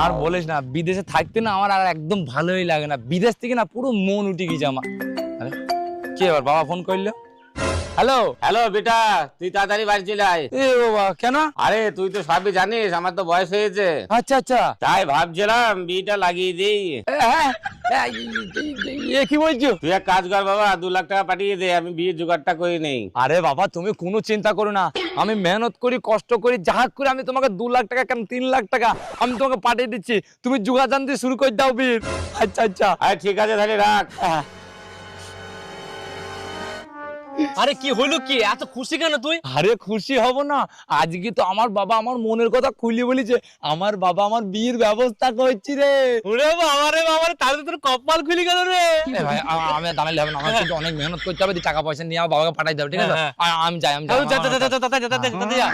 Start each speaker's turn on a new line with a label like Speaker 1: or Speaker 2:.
Speaker 1: আর বলিস না, বিদেশে থাকতে না আমার আর একদম ভালোই লাগে না। বিদেশ থেকে না পুরো মন উঠে গেছে আমার। আরে কি এবার বাবা ফোন করলো? হ্যালো
Speaker 2: হ্যালো বেটা, তুই তাড়াতাড়ি বাড়ি চলে আয়।
Speaker 1: এ বাবা, কেন?
Speaker 2: আরে তুই তো সবই জানিস, আমার তো বয়স হয়েছে,
Speaker 1: আচ্ছা আচ্ছা।
Speaker 2: তাই ভাবছিলাম বিয়েটা লাগিয়ে দিই।
Speaker 1: হ্যাঁ, এ কি বলছো?
Speaker 2: তুই এক কাজ কর বাবা, 2 লাখ টাকা পাঠিয়ে দে, আমি বিয়ের জোগাড়টা করে নেই।
Speaker 1: আরে বাবা, তুমি কোনো চিন্তা করো না। আমি মেহনত করি, কষ্ট করি, যা করে আমি তোমাকে 2 লাখ টাকা কেন 3 লাখ টাকা আমি তোমাকে পাঠিয়ে দিচ্ছি। তুমি জুগা জানতে শুরু করে দাও বীর। আচ্ছা আচ্ছা।
Speaker 2: আরে ঠিক আছে, তাহলে রাখ।
Speaker 3: আরে কি হইলো, কি এত খুশি কেন তুই?
Speaker 1: আরে খুশি হব না, আজকে তো আমার বাবা আমার মনের কথা খুলে বলেছে। আমার বাবা আমার বিয়ের ব্যবস্থা করছি রে।
Speaker 3: ওরে বাবা রে বাবা রে, তাহলে তোর কপাল খুলে গেল রে।
Speaker 1: এ ভাই, আমি দাঁড়ালে হবে না, আমার কিন্তু অনেক মেহনত করতে হবে, টাকা পয়সা নিয়ে আমার বাবাকে পাঠাই দেবে, ঠিক আছে?
Speaker 3: হ্যাঁ,
Speaker 1: আমি যাই, আমি
Speaker 3: যা যা
Speaker 1: যাই।
Speaker 3: যা যা যা যা যা যা।